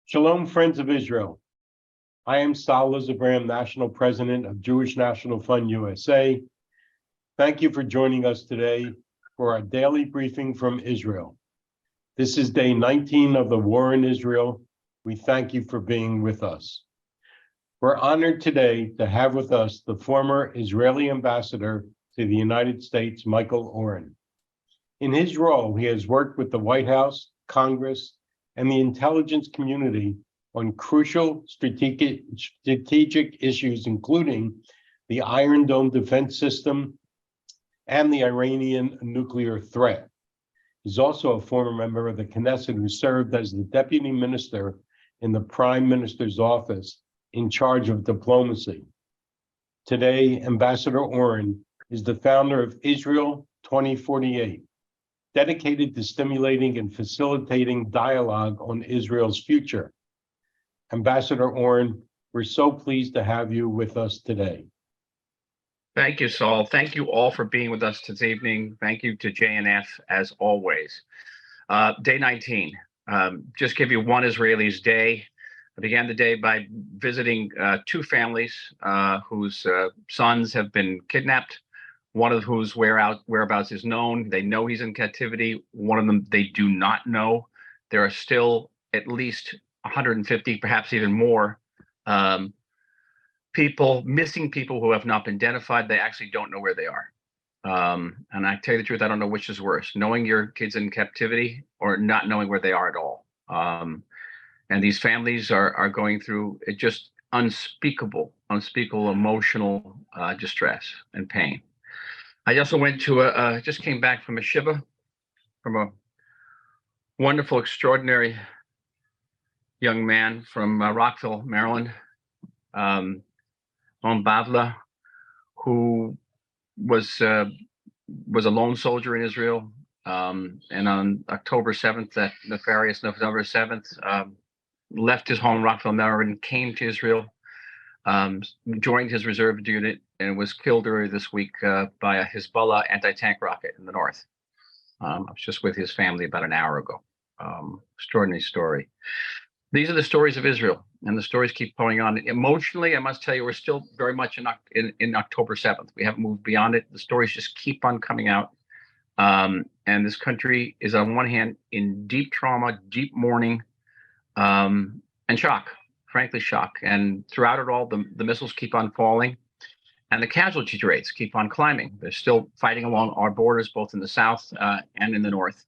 Shalom, friends of Israel. I am Sal Lizabram, National President of Jewish National Fund USA. Thank you for joining us today for our daily briefing from Israel. This is day 19 of the war in Israel. We thank you for being with us. We're honored today to have with us the former Israeli ambassador to the United States, Michael Oren. In his role, he has worked with the White House, Congress, and the intelligence community on crucial strategic issues, including the Iron Dome defense system and the Iranian nuclear threat. He's also a former member of the Knesset who served as the deputy minister in the Prime Minister's office in charge of diplomacy. Today, Ambassador Oren is the founder of Israel 2048, dedicated to stimulating and facilitating dialogue on Israel's future. Ambassador Oren, we're so pleased to have you with us today. Thank you, Saul. Thank you all for being with us this evening. Thank you to JNF as always. Day 19, just give you one Israeli's day. I began the day by visiting two families whose sons have been kidnapped, one of whose whereabouts is known. They know he's in captivity. One of them they do not know. There are still at least 150, perhaps even more, missing people who have not been identified. They actually don't know where they are. And I tell you the truth, I don't know which is worse, knowing your kids in captivity or not knowing where they are at all. And these families are going through just unspeakable emotional distress and pain. I also went to just came back from a shiva, from a wonderful, extraordinary young man from Rockville, Maryland, on Bavla, who was a lone soldier in Israel. And on October 7th, that nefarious November 7th, left his home in Rockville, Maryland, came to Israel, joined his reserve unit, and was killed earlier this week by a Hezbollah anti-tank rocket in the north. I was just with his family about an hour ago. Extraordinary story. These are the stories of Israel, and the stories keep going on. Emotionally, I must tell you, we're still very much in October 7th. We haven't moved beyond it. The stories just keep on coming out. And this country is, on one hand, in deep trauma, deep mourning, and shock, frankly, shock. And throughout it all, the missiles keep on falling, and the casualty rates keep on climbing. They're still fighting along our borders, both in the south and in the north.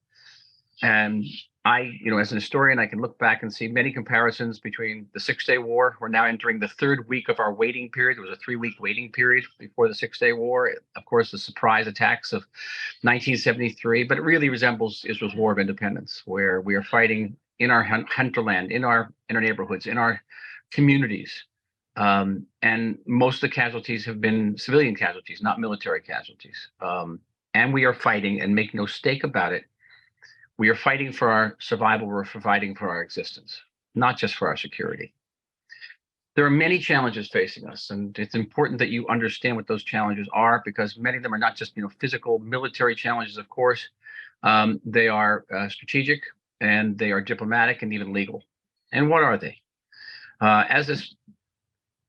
And I, as an historian, I can look back and see many comparisons between the Six-Day War. We're now entering the third week of our waiting period. It was a 3-week waiting period before the Six-Day War. Of course, the surprise attacks of 1973, but it really resembles Israel's War of Independence, where we are fighting in our hinterland, in our neighborhoods, in our communities. And most of the casualties have been civilian casualties, not military casualties. And we are fighting, and make no mistake about it, we are fighting for our survival. We're fighting for our existence, not just for our security. There are many challenges facing us, and it's important that you understand what those challenges are, because many of them are not just physical military challenges, of course. They are strategic, and they are diplomatic, and even legal. And what are they? As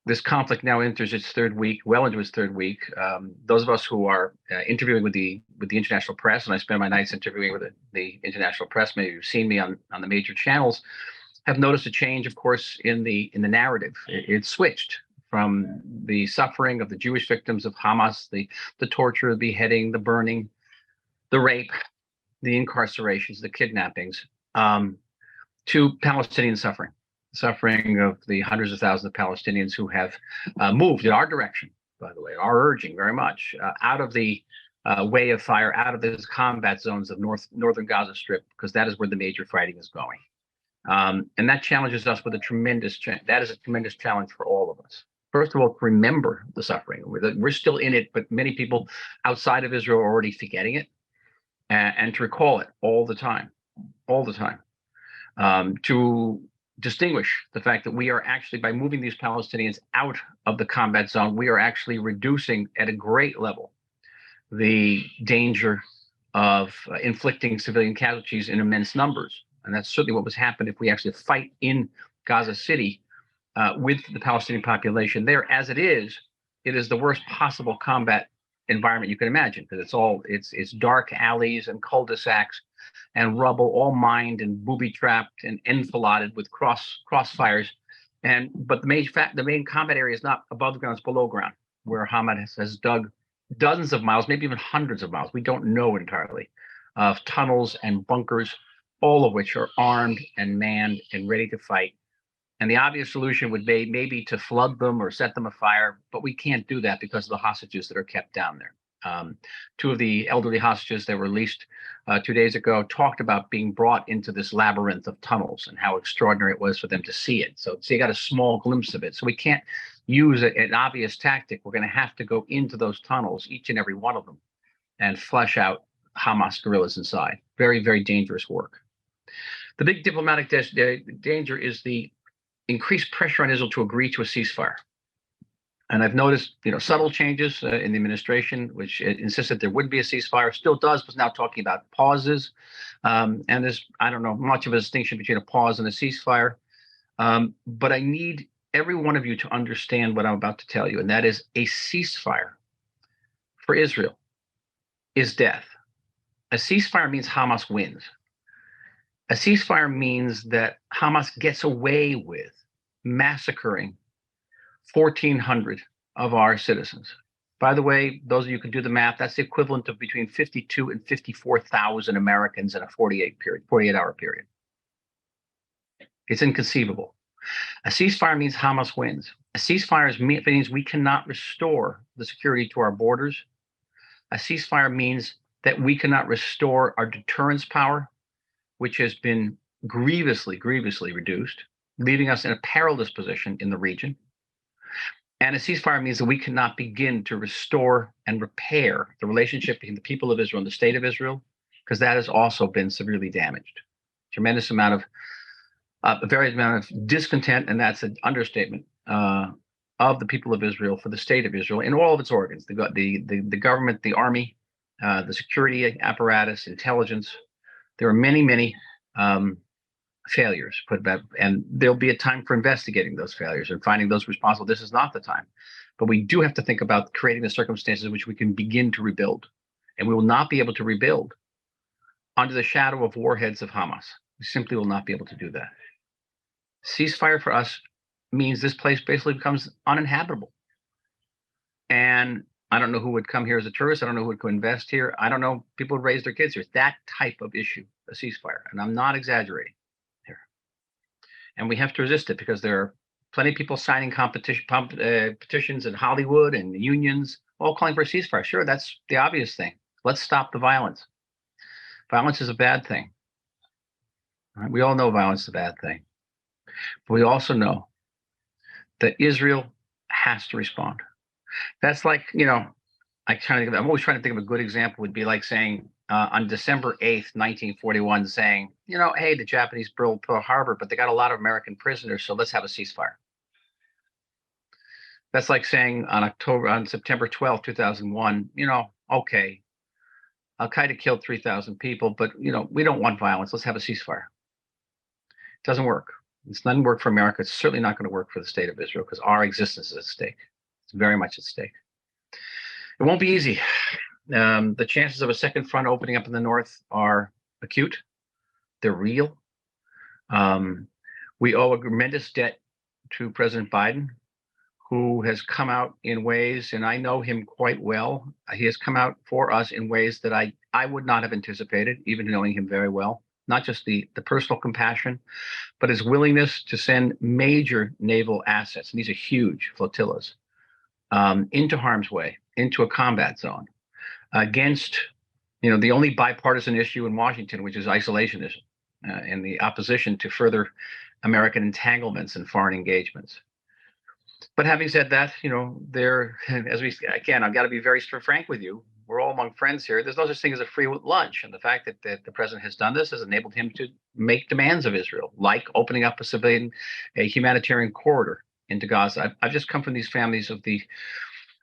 this conflict now enters its third week, well into its third week, those of us who are interviewing with the international press, and I spend my nights interviewing with the international press, maybe you've seen me on the major channels, have noticed a change, of course, in the narrative. It switched from the suffering of the Jewish victims of Hamas, the torture, the beheading, the burning, the rape, the incarcerations, the kidnappings, to Palestinian suffering of the hundreds of thousands of Palestinians who have moved in our direction, by the way, our urging very much, out of the way of fire, out of those combat zones of northern Gaza Strip, because that is where the major fighting is going. And that challenges us with a tremendous challenge for all of us. First of all, to remember the suffering. We're still in it, but many people outside of Israel are already forgetting it, and to recall it all the time. To distinguish the fact that we are actually, by moving these Palestinians out of the combat zone, we are actually reducing at a great level the danger of inflicting civilian casualties in immense numbers. And that's certainly what was happened if we actually fight in Gaza City with the Palestinian population there. As it is the worst possible combat environment you can imagine, because it's dark alleys and cul-de-sacs and rubble, all mined and booby-trapped and enfiladed with crossfires. But the main combat area is not above ground; it's below ground, where Hamas has dug dozens of miles, maybe even hundreds of miles. We don't know entirely, of tunnels and bunkers, all of which are armed and manned and ready to fight. And the obvious solution would be maybe to flood them or set them afire, but we can't do that because of the hostages that are kept down there. Two of the elderly hostages that were released 2 days ago talked about being brought into this labyrinth of tunnels and how extraordinary it was for them to see it. So you got a small glimpse of it. So we can't use an obvious tactic. We're going to have to go into those tunnels, each and every one of them, and flush out Hamas guerrillas inside. Very, very dangerous work. The big diplomatic danger is the increased pressure on Israel to agree to a ceasefire. And I've noticed, subtle changes in the administration, which insisted there wouldn't be a ceasefire, still does, but now talking about pauses. And there's, I don't know, much of a distinction between a pause and a ceasefire. But I need every one of you to understand what I'm about to tell you, and that is a ceasefire for Israel is death. A ceasefire means Hamas wins. A ceasefire means that Hamas gets away with massacring 1,400 of our citizens. By the way, those of you who can do the math, that's the equivalent of between 52 and 54,000 Americans in a 48-hour period. It's inconceivable. A ceasefire means Hamas wins. A ceasefire means we cannot restore the security to our borders. A ceasefire means that we cannot restore our deterrence power, which has been grievously reduced, leaving us in a perilous position in the region. And a ceasefire means that we cannot begin to restore and repair the relationship between the people of Israel and the state of Israel, because that has also been severely damaged. Tremendous amount of discontent, and that's an understatement, of the people of Israel for the state of Israel in all of its organs: the government, the army, the security apparatus, intelligence. There are many failures put about, and there'll be a time for investigating those failures and finding those responsible. This is not the time, but we do have to think about creating the circumstances in which we can begin to rebuild, and we will not be able to rebuild under the shadow of warheads of Hamas. We simply will not be able to do that. Ceasefire for us means this place basically becomes uninhabitable, and I don't know who would come here as a tourist. I don't know who would go invest here. I don't know. People would raise their kids here. It's that type of issue, a ceasefire, and I'm not exaggerating. And we have to resist it because there are plenty of people signing petitions in Hollywood and unions, all calling for a ceasefire. Sure, that's the obvious thing. Let's stop the violence. Violence is a bad thing. Right? We all know violence is a bad thing. But we also know that Israel has to respond. That's like, I'm always trying to think of a good example. Would be like saying, on December 8th, 1941, saying, hey, the Japanese built Pearl Harbor, but they got a lot of American prisoners, so let's have a ceasefire. That's like saying on September 12th, 2001, okay, Al-Qaeda killed 3,000 people, but, we don't want violence. Let's have a ceasefire. It doesn't work. It doesn't work for America. It's certainly not going to work for the state of Israel because our existence is at stake. It's very much at stake. It won't be easy. The chances of a second front opening up in the north are acute. They're real. We owe a tremendous debt to President Biden, who has come out in ways, and I know him quite well. He has come out for us in ways that I would not have anticipated, even knowing him very well. Not just the personal compassion, but his willingness to send major naval assets, and these are huge flotillas, into harm's way, into a combat zone, against, the only bipartisan issue in Washington, which is isolationism, and the opposition to further American entanglements and foreign engagements. But having said that, I've got to be very frank with you. We're all among friends here. There's no such thing as a free lunch. And the fact that the president has done this has enabled him to make demands of Israel, like opening up a humanitarian corridor into Gaza. I've just come from these families of the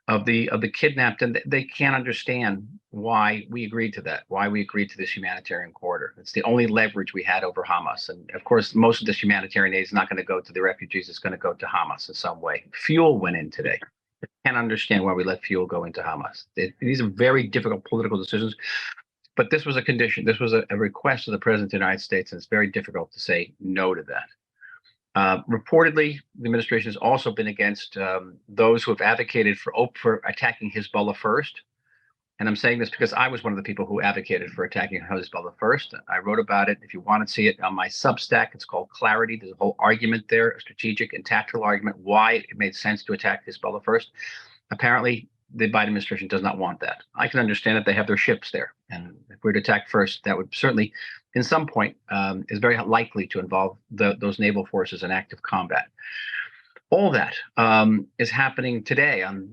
of the kidnapped, and they can't understand why we agreed to that, why we agreed to this humanitarian corridor. It's the only leverage we had over Hamas. And of course, most of this humanitarian aid is not going to go to the refugees. It's going to go to Hamas in some way. Fuel went in today. I can't understand why we let fuel go into Hamas. These are very difficult political decisions. But this was a condition. This was a request of the President of the United States, and it's very difficult to say no to that. Reportedly, the administration has also been against those who have advocated for attacking Hezbollah first. And I'm saying this because I was one of the people who advocated for attacking Hezbollah first. I wrote about it. If you want to see it on my Substack, it's called Clarity. There's a whole argument there, a strategic and tactical argument, why it made sense to attack Hezbollah first. Apparently, the Biden administration does not want that. I can understand that they have their ships there. And if we were to attack first, that would certainly, in some point, is very likely to involve those naval forces in active combat. All that is happening today on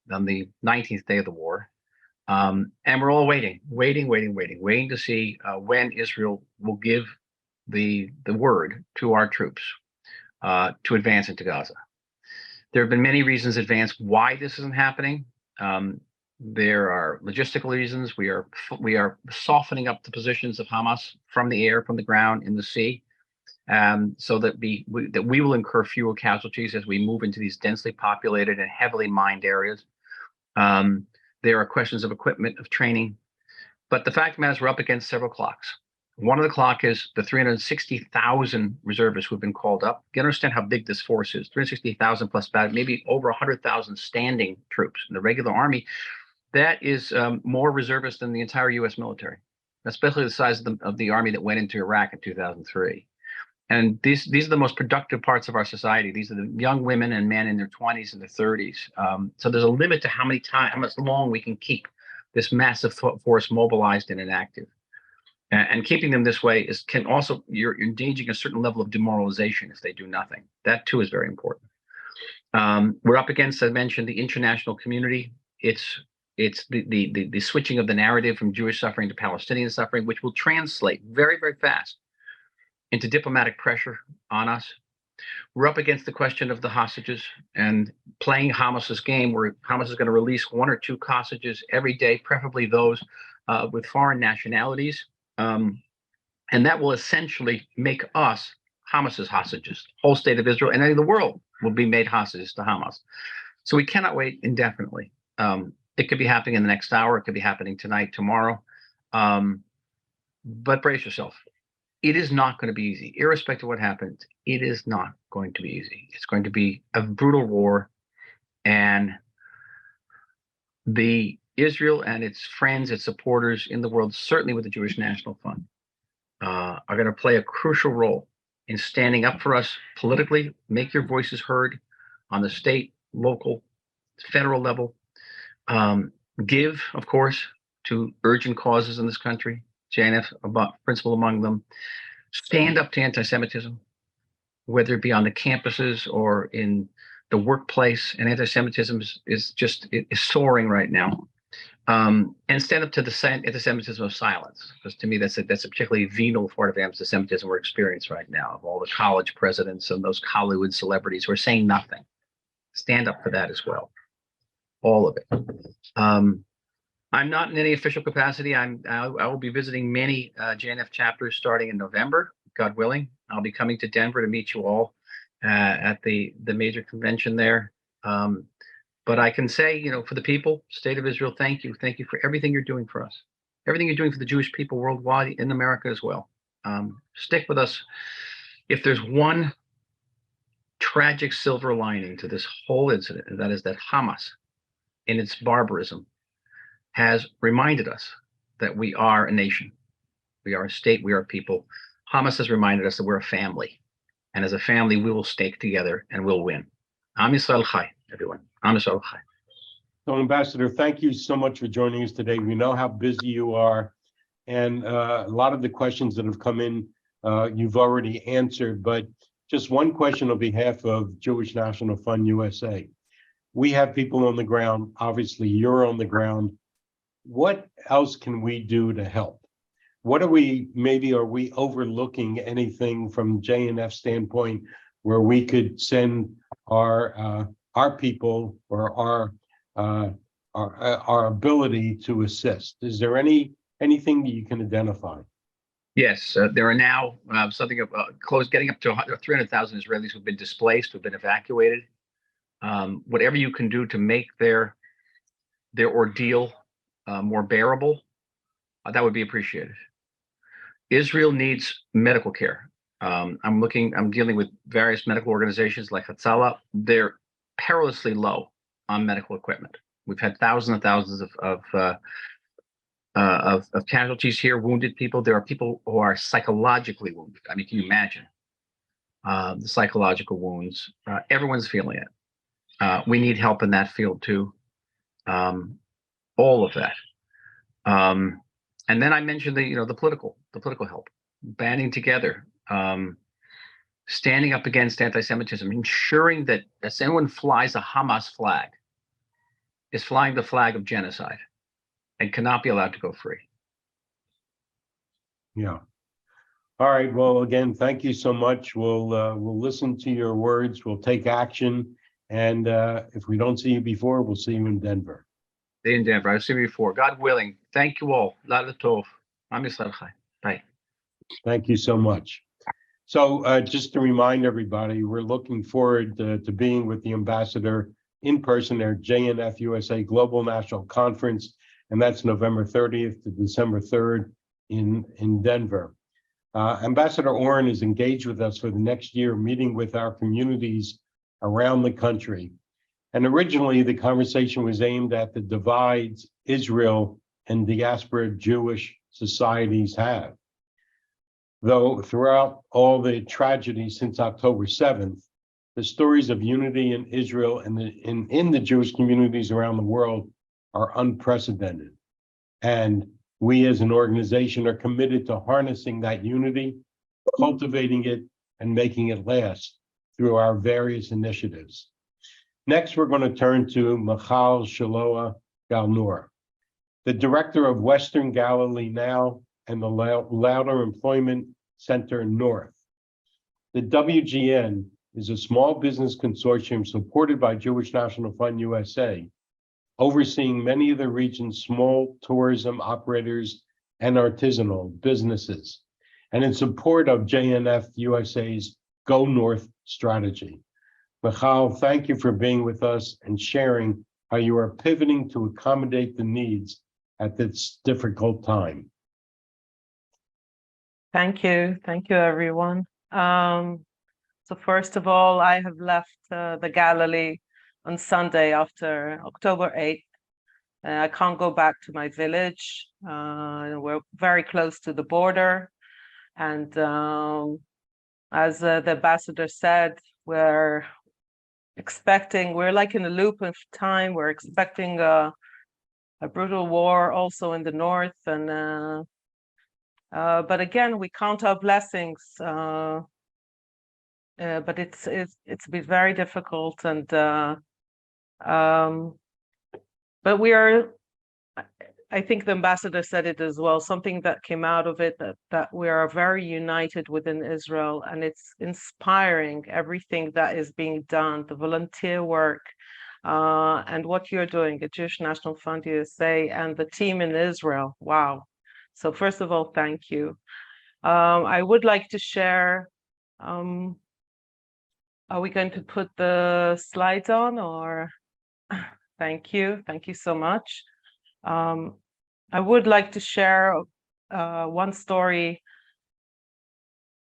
the 19th day of the war. And we're all waiting to see when Israel will give the word to our troops to advance into Gaza. There have been many reasons advanced why this isn't happening. There are logistical reasons. We are softening up the positions of Hamas from the air, from the ground, in the sea, so that we will incur fewer casualties as we move into these densely populated and heavily mined areas. There are questions of equipment, of training, but the fact of the matter is we're up against several clocks. One of the clock is the 360,000 reservists who've been called up. You understand how big this force is, 360,000 plus maybe over 100,000 standing troops in the regular army. That is more reservists than the entire U.S. military, especially the size of the army that went into Iraq in 2003. And these are the most productive parts of our society. These are the young women and men in their 20s and their 30s. So there's a limit to how much long we can keep this massive force mobilized and inactive. And keeping them this way can also, you're engaging a certain level of demoralization if they do nothing. That too is very important. We're up against, as I mentioned, the international community. It's the switching of the narrative from Jewish suffering to Palestinian suffering, which will translate very, very fast into diplomatic pressure on us. We're up against the question of the hostages and playing Hamas's game, where Hamas is going to release 1 or 2 hostages every day, preferably those with foreign nationalities. And that will essentially make us Hamas's hostages. Whole state of Israel and the world will be made hostages to Hamas. So we cannot wait indefinitely. It could be happening in the next hour. It could be happening tonight, tomorrow. But brace yourself. It is not going to be easy. Irrespective of what happens, it is not going to be easy. It's going to be a brutal war. And Israel and its friends, its supporters in the world, certainly with the Jewish National Fund, are going to play a crucial role in standing up for us politically. Make your voices heard on the state, local, federal level. Give, of course, to urgent causes in this country, JNF principle among them. Stand up to anti-Semitism, whether it be on the campuses or in the workplace. And anti-Semitism is soaring right now. And stand up to the anti-Semitism of silence, because to me that's a particularly venal part of anti-Semitism we're experiencing right now, of all the college presidents and those Hollywood celebrities who are saying nothing. Stand up for that as well, all of it. I'm not in any official capacity. I will be visiting many JNF chapters starting in November, God willing. I'll be coming to Denver to meet you all at the major convention there. But I can say, for the people, State of Israel, thank you. Thank you for everything you're doing for us. Everything you're doing for the Jewish people worldwide, in America as well. Stick with us. If there's one tragic silver lining to this whole incident, and that is that Hamas, in its barbarism, has reminded us that we are a nation. We are a state. We are a people. Hamas has reminded us that we're a family. And as a family, we will stake together and we'll win. Am Yisrael Chai, everyone. Am Yisrael Chai. So, Ambassador, thank you so much for joining us today. We know how busy you are. And a lot of the questions that have come in, you've already answered. But just one question on behalf of Jewish National Fund USA. We have people on the ground. Obviously, you're on the ground. What else can we do to help? Are we overlooking anything from JNF standpoint where we could send our people or our our ability to assist. Is there anything that you can identify? Yes, there are now getting up to 300,000 Israelis who've been displaced, who've been evacuated. Whatever you can do to make their ordeal more bearable, that would be appreciated. Israel needs medical care. I'm dealing with various medical organizations like Hatzalah. They're perilously low on medical equipment. We've had thousands and thousands of casualties here, wounded people. There are people who are psychologically wounded. I mean, can you imagine the psychological wounds? Everyone's feeling it. We need help in that field too. All of that. And then I mentioned the political help, banding together, standing up against anti-Semitism, ensuring that as anyone flies a Hamas flag, is flying the flag of genocide and cannot be allowed to go free. Yeah. All right. Well, again, thank you so much. We'll listen to your words. We'll take action. And if we don't see you before, we'll see you in Denver. In Denver, I've seen you before. God willing. Thank you all. Laila Tov. Am Yisrael Chai. Bye. Thank you so much. So just to remind everybody, we're looking forward to being with the ambassador in person at JNF USA Global National Conference, and that's November 30th to December 3rd in Denver. Ambassador Oren is engaged with us for the next year, meeting with our communities around the country. And originally, the conversation was aimed at the divides Israel and diaspora Jewish societies have. Though throughout all the tragedies since October 7th, the stories of unity in Israel and in the Jewish communities around the world are unprecedented. And we as an organization are committed to harnessing that unity, cultivating it, and making it last through our various initiatives. Next, we're going to turn to Michal Shaloa Galnor, the director of Western Galilee Now and the Louder Employment Center North. The WGN is a small business consortium supported by Jewish National Fund USA, overseeing many of the region's small tourism operators and artisanal businesses, and in support of JNF USA's Go North strategy. Michal, thank you for being with us and sharing how you are pivoting to accommodate the needs at this difficult time. Thank you, everyone. So first of all, I have left the Galilee on Sunday after October 8th. I can't go back to my village. We're very close to the border. And as the ambassador said, we're like in a loop of time. We're expecting a brutal war also in the north. And but again, we count our blessings. But it's been very difficult, and but we are. I think the ambassador said it as well. Something that came out of it that we are very united within Israel, and it's inspiring everything that is being done, the volunteer work, and what you're doing at Jewish National Fund USA and the team in Israel. Wow! So first of all, thank you. I would like to share. Are we going to put the slides on, or? Thank you so much. I would like to share one story.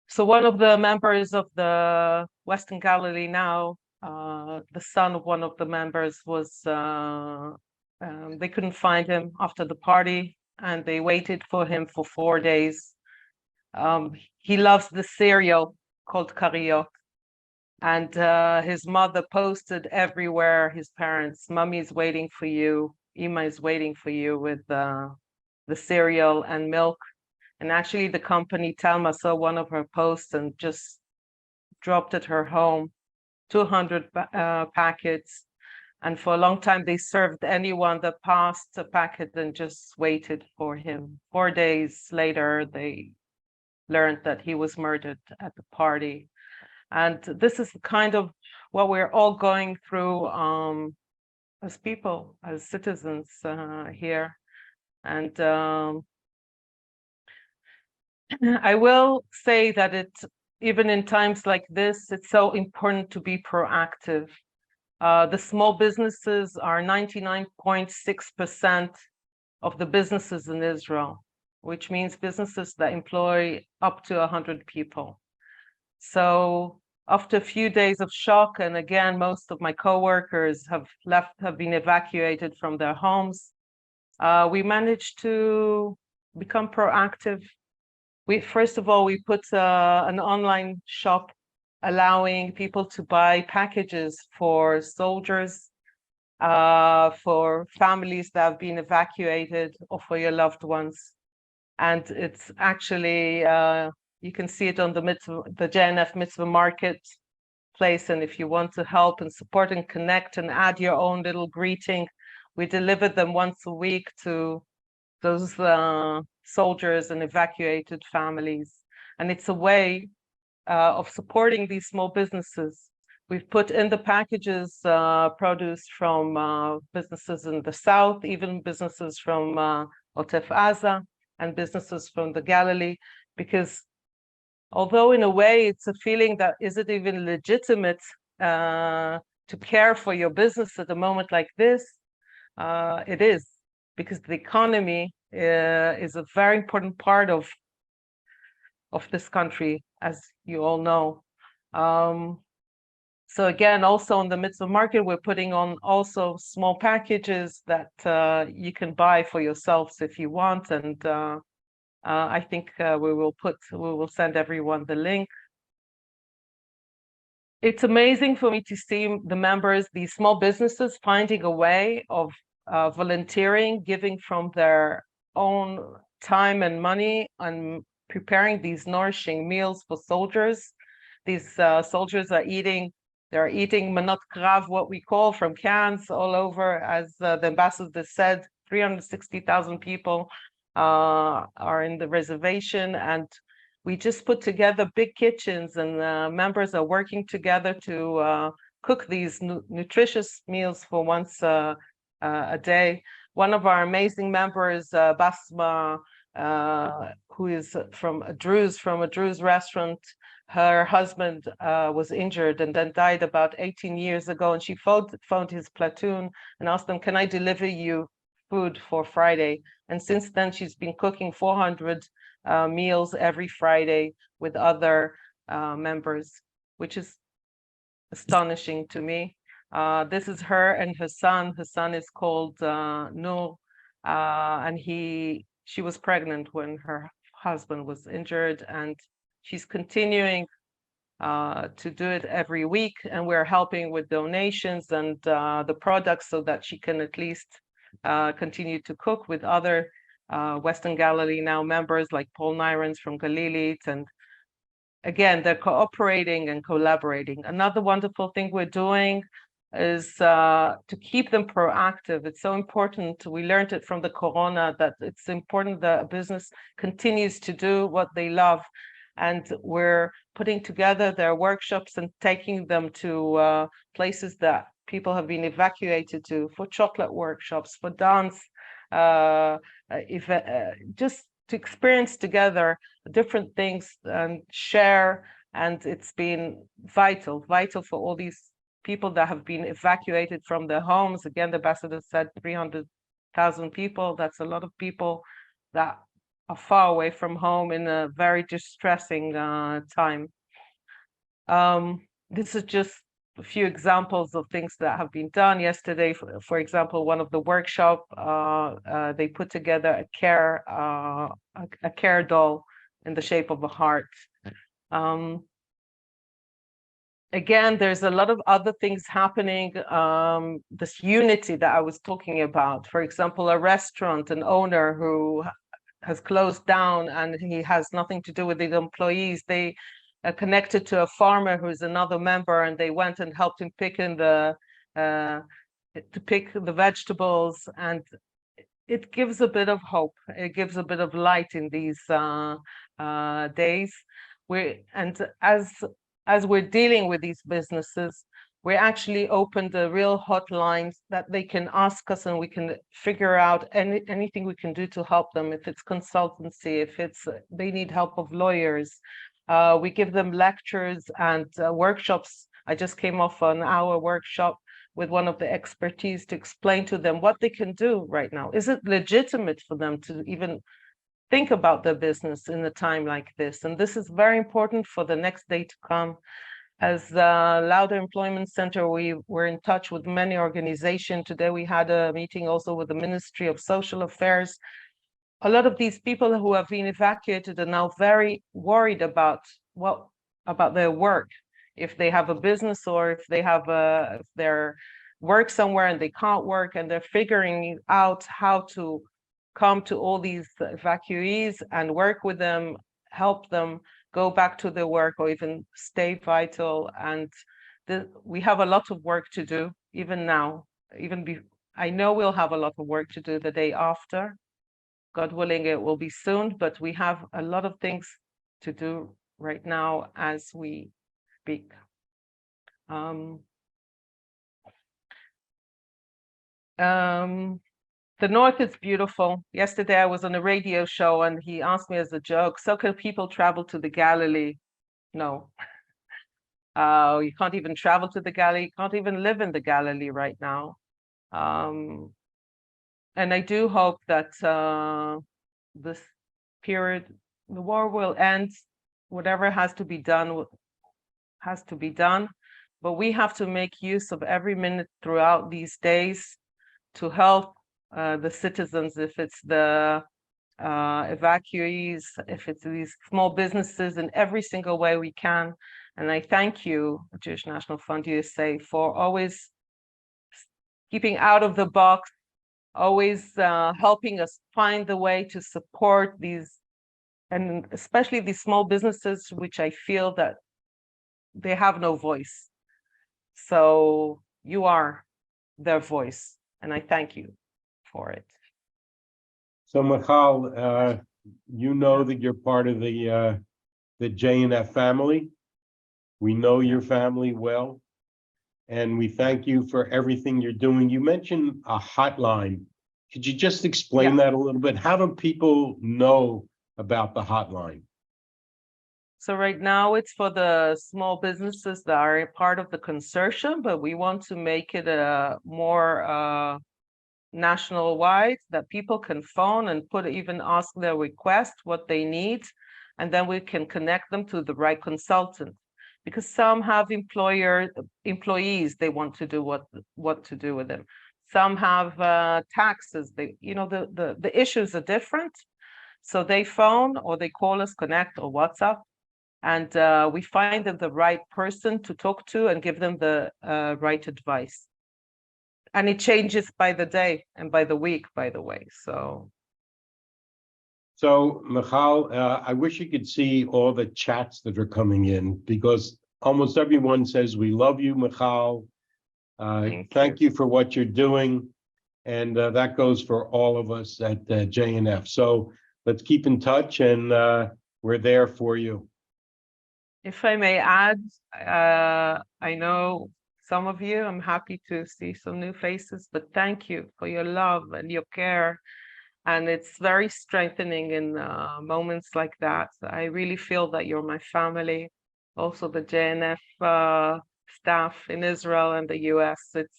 So one of the members of the Western Galilee Now, the son of one of the members was, they couldn't find him after the party, and they waited for him for 4 days. He loves the cereal called Kariot. And his mother posted everywhere, his parents, "Mommy is waiting for you. Ima is waiting for you," with the cereal and milk. And actually the company Talma saw one of her posts and just dropped at her home 200 packets. And for a long time, they served anyone that passed a packet and just waited for him. 4 days later, they learned that he was murdered at the party. And this is kind of what we're all going through. people, as citizens here. And I will say that even in times like this, it's so important to be proactive. The small businesses are 99.6% of the businesses in Israel, which means businesses that employ up to 100 people. So after a few days of shock, and again, most of my coworkers have been evacuated from their homes, we managed to become proactive. First of all, we put an online shop allowing people to buy packages for soldiers, for families that have been evacuated, or for your loved ones. And it's actually, you can see it on the JNF Mitzvah Marketplace. And if you want to help and support and connect and add your own little greeting, we deliver them once a week to those soldiers and evacuated families. And it's a way of supporting these small businesses. We've put in the packages produce from businesses in the south, even businesses from Otef Aza, and businesses from the Galilee, because although in a way it's a feeling that is it even legitimate to care for your business at a moment like this, it is, because the economy is a very important part of this country, as you all know. So again, also on the Mitzvah Market, we're putting on also small packages that you can buy for yourselves if you want. And I think we will send everyone the link. It's amazing for me to see the members, these small businesses, finding a way of volunteering, giving from their own time and money, and preparing these nourishing meals for soldiers. These soldiers are eating manot krav, what we call, from cans all over. As the ambassador said, 360,000 people are in the reservation, and we just put together big kitchens, and members are working together to cook these nutritious meals for once a day. One of our amazing members, Basma, who is from a Druze restaurant, her husband was injured and then died about 18 years ago, and she phoned his platoon and asked them, can I deliver you food for Friday? And since then, she's been cooking 400 meals every Friday with other members, which is astonishing to me. This is her and her son. Her son is called Noor, and she was pregnant when her husband was injured, and she's continuing to do it every week, and we're helping with donations and the products so that she can at least continue to cook with other Western Galilee Now members like Paul Nyrens from Galilee. And again, they're cooperating and collaborating. Another wonderful thing we're doing is to keep them proactive. It's so important. We learned it from the corona that it's important that a business continues to do what they love. And we're putting together their workshops and taking them to places that people have been evacuated to, for chocolate workshops, for dance, just to experience together different things and share. And it's been vital for all these people that have been evacuated from their homes. Again, the ambassador said 300,000 people. That's a lot of people that are far away from home in a very distressing time. This is just a few examples of things that have been done. Yesterday, for example, one of the workshop, they put together a care doll in the shape of a heart. Again, there's a lot of other things happening. This unity that I was talking about, for example, a restaurant, an owner who has closed down and he has nothing to do with the employees. They are connected to a farmer who's another member, and they went and helped him pick the vegetables, and it gives a bit of hope. It gives a bit of light in these days. As we're dealing with these businesses, we actually opened a real hotline that they can ask us and we can figure out anything we can do to help them. If it's consultancy, if it's they need help of lawyers, we give them lectures and workshops. I just came off an hour workshop with one of the expertise to explain to them what they can do right now. Is it legitimate for them to even think about their business in a time like this? And this is very important for the next day to come. As Lauder Employment Center, we were in touch with many organizations. Today we had a meeting also with the Ministry of Social Affairs. A lot of these people who have been evacuated are now very worried about their work. If they have a business or if they have if they're work somewhere and they can't work, and they're figuring out how to come to all these evacuees and work with them, help them go back to their work or even stay vital. And we have a lot of work to do even now. I know we'll have a lot of work to do the day after. God willing, it will be soon, but we have a lot of things to do right now as we speak. The North is beautiful. Yesterday I was on a radio show and he asked me as a joke, so can people travel to the Galilee? No. You can't even travel to the Galilee. You can't even live in the Galilee right now. And I do hope that this period, the war will end. Whatever has to be done has to be done. But we have to make use of every minute throughout these days to help the citizens, if it's the evacuees, if it's these small businesses, in every single way we can. And I thank you, Jewish National Fund USA, for always keeping out of the box, always helping us find the way to support these, and especially these small businesses, which I feel that they have no voice. So you are their voice, and I thank you for it. So Michal, you know that you're part of the JNF family. We know your family well, and we thank you for everything you're doing. You mentioned a hotline. Could you just explain that a little bit? How do people know about the hotline? So right now it's for the small businesses that are a part of the consortium, but we want to make it a more national wide, that people can phone and even ask their request, what they need, and then we can connect them to the right consultant. Because some have employees, they want to do what to do with them. Some have taxes. The issues are different. So they phone or they call us, connect or WhatsApp, and we find them the right person to talk to and give them the right advice. And it changes by the day and by the week, by the way. So Michal, I wish you could see all the chats that are coming in, because almost everyone says, we love you, Michal. Thank you for what you're doing. And that goes for all of us at JNF. So let's keep in touch, and we're there for you. If I may add, I know some of you, I'm happy to see some new faces, but thank you for your love and your care. And it's very strengthening in moments like that. I really feel that you're my family. Also the JNF staff in Israel and the US. It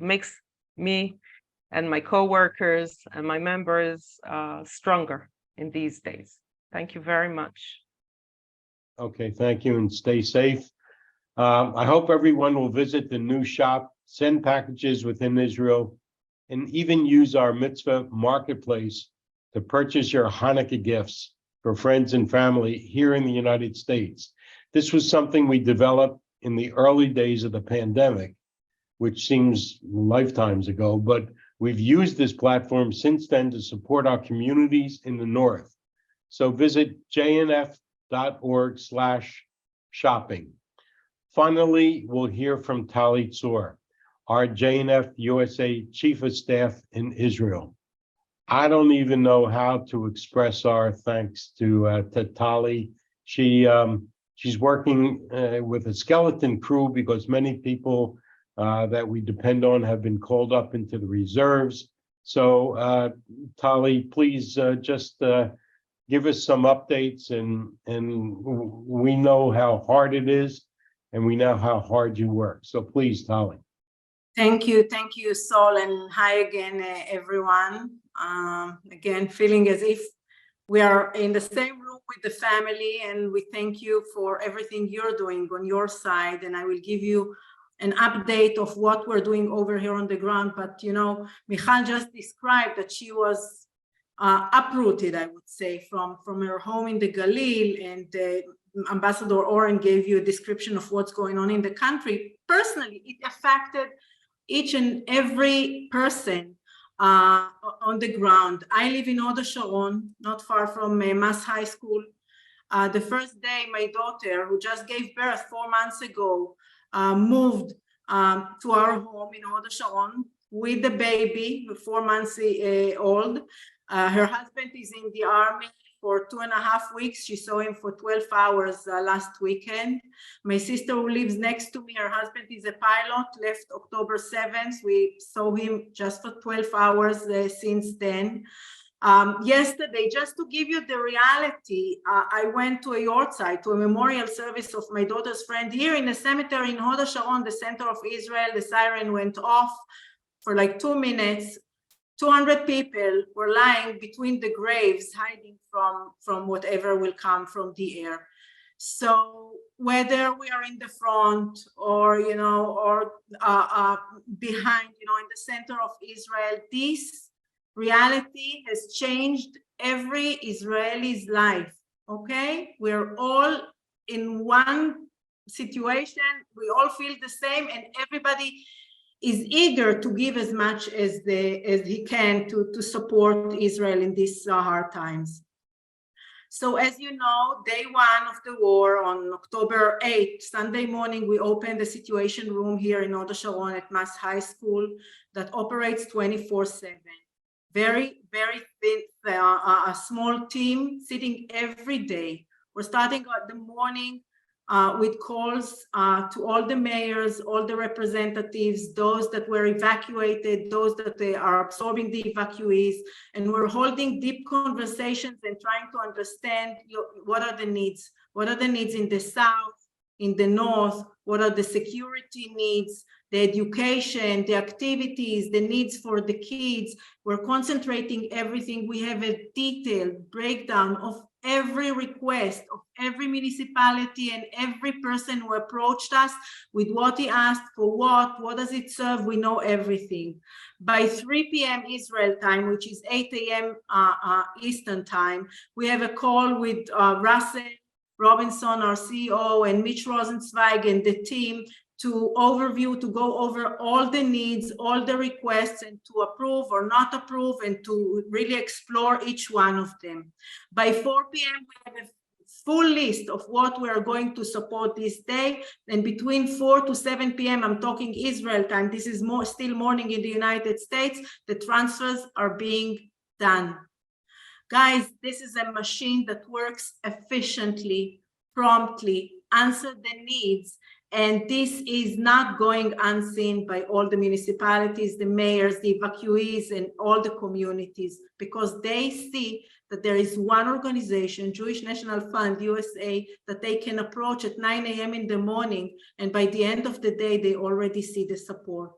makes me and my co-workers and my members stronger in these days. Thank you very much. Okay, thank you, and stay safe. I hope everyone will visit the new shop, send packages within Israel, and even use our mitzvah marketplace to purchase your Hanukkah gifts for friends and family here in the United States. This was something we developed in the early days of the pandemic, which seems lifetimes ago, but we've used this platform since then to support our communities in the North. So visit jnf.org/shopping. Finally, we'll hear from Tali Tzor, our JNF USA Chief of Staff in Israel. I don't even know how to express our thanks to Tali. She She's working with a skeleton crew because many people that we depend on have been called up into the reserves. So Tali, please just give us some updates, and we know how hard it is, and we know how hard you work. So please, Tali. Thank you, Saul, and hi again, everyone. Again, feeling as if we are in the same room with the family, and we thank you for everything you're doing on your side. And I will give you an update of what we're doing over here on the ground. But you know, Michal just described that she was uprooted, I would say, from her home in the Galil, and Ambassador Oren gave you a description of what's going on in the country. Personally, it affected each and every person on the ground. I live in Hod Sharon, not far from Mass High School. The first day, my daughter, who just gave birth 4 months ago, moved to our home in Hod Sharon with the baby, 4 months old. Her husband is in the army for 2.5 weeks. She saw him for 12 hours last weekend. My sister, who lives next to me, her husband is a pilot, left October 7th. We saw him just for 12 hours since then. Yesterday, just to give you the reality, I went to a yahrzeit, to a memorial service of my daughter's friend here in a cemetery in Hod Sharon, the center of Israel. The siren went off for like 2 minutes. 200 people were lying between the graves, hiding from whatever will come from the air. So whether we are in the front or, you know, or behind, you know, in the center of Israel, this reality has changed every Israeli's life, okay? We're all in one situation. We all feel the same, and everybody is eager to give as much as he can to support Israel in these hard times. So as you know, day one of the war on October 8th, Sunday morning, we opened the situation room here in Hod Sharon at Mass High School that operates 24/7. Very, very thin, a small team sitting every day. We're starting at the morning with calls to all the mayors, all the representatives, those that were evacuated, those that they are absorbing the evacuees, and we're holding deep conversations and trying to understand what are the needs. What are the needs in the south, in the north? What are the security needs, the education, the activities, the needs for the kids? We're concentrating everything. We have a detailed breakdown of every request of every municipality and every person who approached us with what he asked for, what does it serve. We know everything. By 3 p.m. Israel time, which is 8 a.m. Eastern time, we have a call with Russell Robinson, our CEO, and Mitch Rosenzweig and the team to go over all the needs, all the requests, and to approve or not approve, and to really explore each one of them. By 4 p.m., we have a full list of what we are going to support this day. And between 4 to 7 p.m., I'm talking Israel time, this is still morning in the United States, the transfers are being done. Guys, this is a machine that works efficiently, promptly, answer the needs. And this is not going unseen by all the municipalities, the mayors, the evacuees, and all the communities, because they see that there is one organization, Jewish National Fund, USA, that they can approach at 9 a.m. in the morning, and by the end of the day, they already see the support.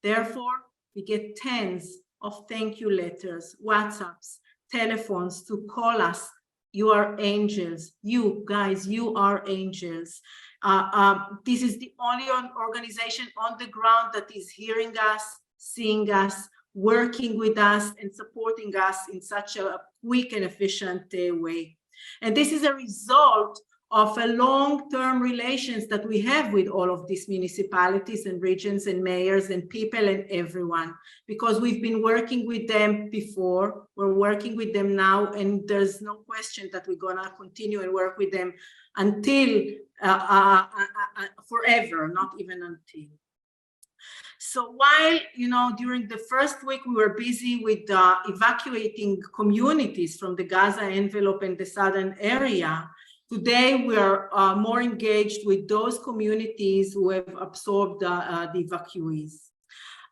Therefore, we get tens of thank you letters, WhatsApps, telephones to call us. You are angels. You guys, you are angels. This is the only organization on the ground that is hearing us, seeing us, working with us, and supporting us in such a quick and efficient way. And this is a result of a long-term relations that we have with all of these municipalities and regions and mayors and people and everyone, because we've been working with them before, we're working with them now, and there's no question that we're gonna continue and work with them until forever, not even until. So while, you know, during the first week we were busy with evacuating communities from the Gaza envelope and the southern area, Today, we are more engaged with those communities who have absorbed the evacuees.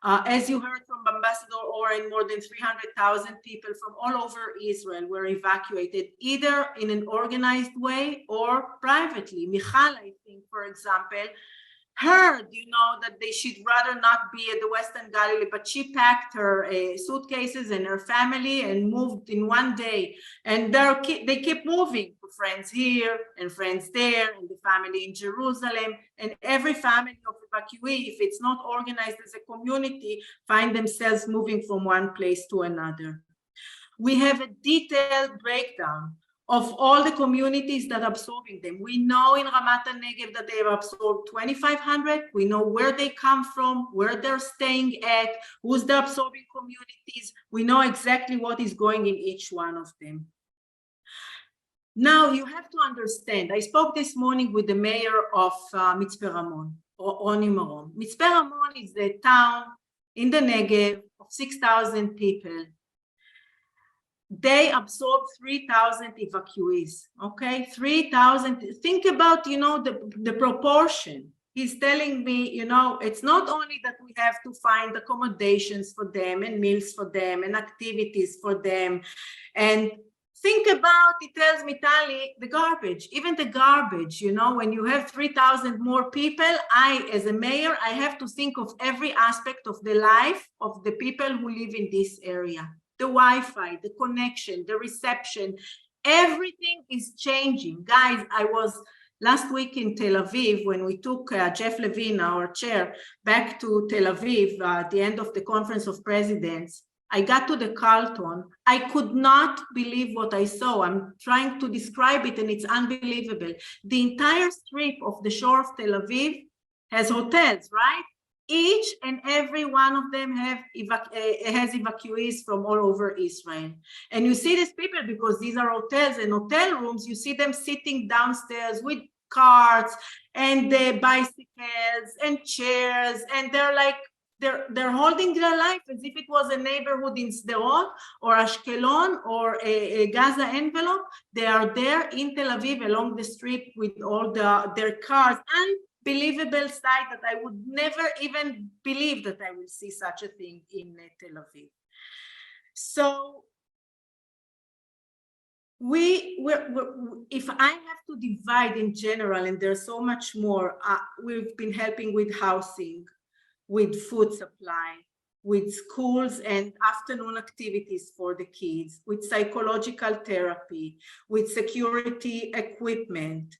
As you heard from Ambassador Oren, more than 300,000 people from all over Israel were evacuated, either in an organized way or privately. Michal, I think, for example, heard, that they should rather not be at the Western Galilee, but she packed her suitcases and her family and moved in one day. And they keep moving to friends here and friends there, and the family in Jerusalem. And every family of evacuee, if it's not organized as a community, find themselves moving from one place to another. We have a detailed breakdown of all the communities that are absorbing them. We know in Ramat HaNegev that they have absorbed 2,500. We know where they come from, where they're staying at, who's the absorbing communities. We know exactly what is going in each one of them. Now, you have to understand, I spoke this morning with the mayor of Mitzpe Ramon, Roni Maron. Mitzpe Ramon is the town in the Negev of 6,000 people. They absorbed 3,000 evacuees, okay? 3,000, think about, the proportion. He's telling me, it's not only that we have to find accommodations for them and meals for them and activities for them. And think about, he tells me, Tali, the garbage, even the garbage, when you have 3,000 more people, as a mayor, I have to think of every aspect of the life of the people who live in this area. The Wi-Fi, the connection, the reception, everything is changing. Guys, I was last week in Tel Aviv when we took Jeff Levine, our chair, back to Tel Aviv at the end of the Conference of Presidents. I got to the Carlton. I could not believe what I saw. I'm trying to describe it and it's unbelievable. The entire strip of the shore of Tel Aviv has hotels, right? Each and every one of them has evacuees from all over Israel. And you see these people, because these are hotels and hotel rooms, you see them sitting downstairs with carts and bicycles and chairs, and they're holding their life as if it was a neighborhood in Sderot or Ashkelon or a Gaza envelope. They are there in Tel Aviv along the street with all their cars. Unbelievable sight that I would never even believe that I will see such a thing in Tel Aviv. So if I have to divide in general, and there's so much more, we've been helping with housing, with food supply, with schools and afternoon activities for the kids, with psychological therapy, with security equipment.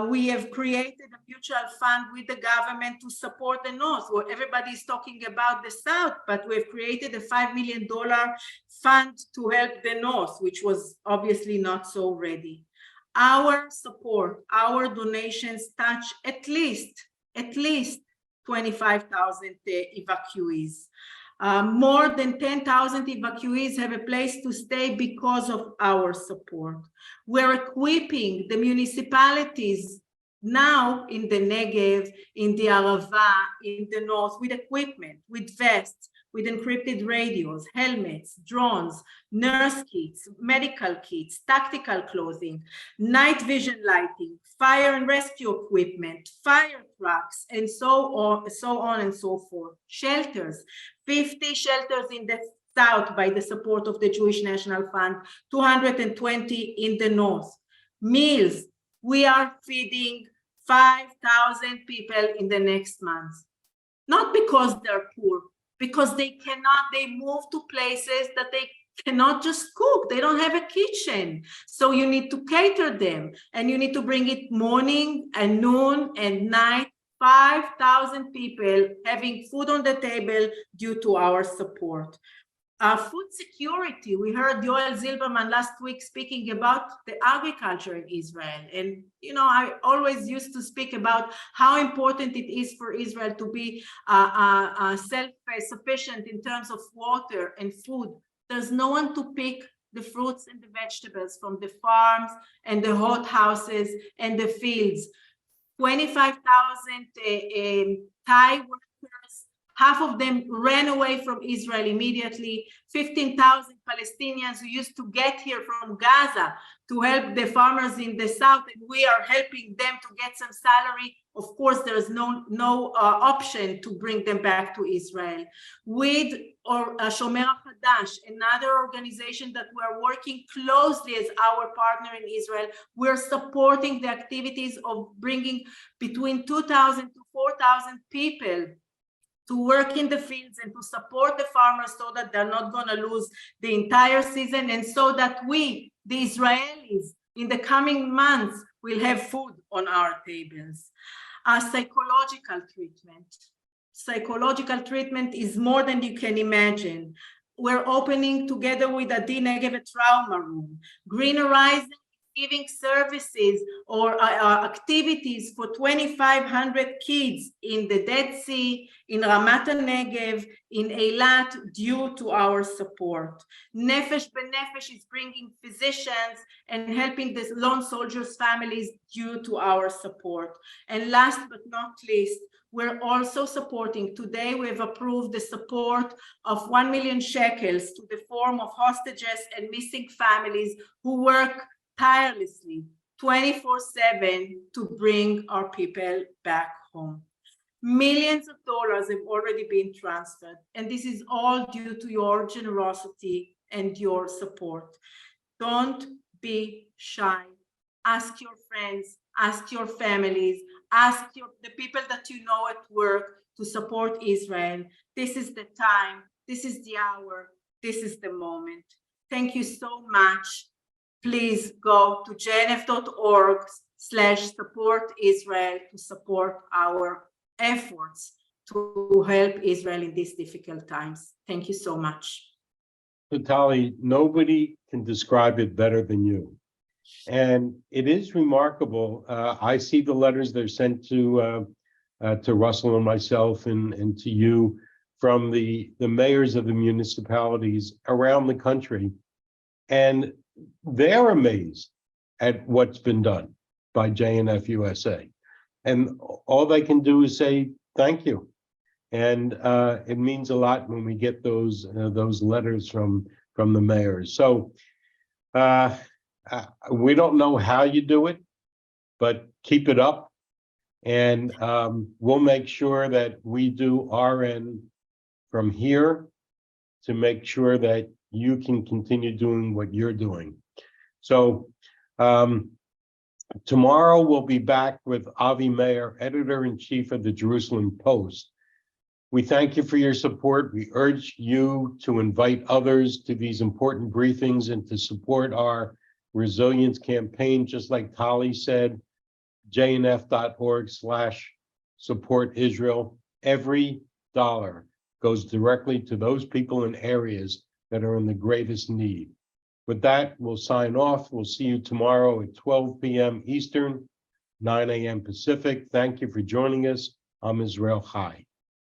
We have created a mutual fund with the government to support the North, where everybody's talking about the South, but we've created a $5 million fund to help the North, which was obviously not so ready. Our support, our donations touch at least 25,000 evacuees. More than 10,000 evacuees have a place to stay because of our support. We're equipping the municipalities now in the Negev, in the Arava, in the North, with equipment, with vests, with encrypted radios, helmets, drones, nurse kits, medical kits, tactical clothing, night vision lighting, fire and rescue equipment, fire trucks, and so on and so forth. Shelters, 50 shelters in the South by the support of the Jewish National Fund, 220 in the North. Meals, we are feeding 5,000 people in the next month. Not because they're poor, because they move to places that they cannot just cook. They don't have a kitchen. So you need to cater them, and you need to bring it morning and noon and night. 5,000 people having food on the table due to our support. Food security, we heard Yoel Zilberman last week speaking about the agriculture in Israel. And, I always used to speak about how important it is for Israel to be self-sufficient in terms of water and food. There's no one to pick the fruits and the vegetables from the farms and the hot houses and the fields. 25,000 Thai workers Half of them ran away from Israel immediately. 15,000 Palestinians who used to get here from Gaza to help the farmers in the south, and we are helping them to get some salary. Of course, there is no option to bring them back to Israel. With Shomer HaChadash, another organization that we're working closely as our partner in Israel, we're supporting the activities of bringing between 2,000 to 4,000 people to work in the fields and to support the farmers so that they're not going to lose the entire season, and so that we, the Israelis, in the coming months, will have food on our tables. Psychological treatment. Psychological treatment is more than you can imagine. We're opening together with Adi Negev a trauma room. Green Horizon giving services or activities for 2,500 kids in the Dead Sea, in Ramat HaNegev, in Eilat, due to our support. Nefesh B'Nefesh is bringing physicians and helping the lone soldiers' families due to our support. And last but not least, we're also supporting, today we have approved the support of 1 million shekels to the form of hostages and missing families who work tirelessly 24/7 to bring our people back home. Millions of dollars have already been transferred, and this is all due to your generosity and your support. Don't be shy. Ask your friends, ask your families, ask the people that you know at work to support Israel. This is the time, this is the hour, this is the moment. Thank you so much. Please go to jnf.org/support Israel to support our efforts to help Israel in these difficult times. Thank you so much. Tali, nobody can describe it better than you. And it is remarkable. I see the letters they're sent to Russell and myself and to you from the mayors of the municipalities around the country. And they're amazed at what's been done by JNF USA. And all they can do is say, thank you. And it means a lot when we get those letters from the mayors. So we don't know how you do it, but keep it up. And we'll make sure that we do our end from here to make sure that you can continue doing what you're doing. So tomorrow we'll be back with Avi Meir, editor-in-chief of the Jerusalem Post. We thank you for your support. We urge you to invite others to these important briefings and to support our resilience campaign, just like Tali said, jnf.org/support Israel. Every dollar goes directly to those people in areas that are in the greatest need. With that, we'll sign off. We'll see you tomorrow at 12 p.m. Eastern, 9 a.m. Pacific. Thank you for joining us. I'm Israel Chai.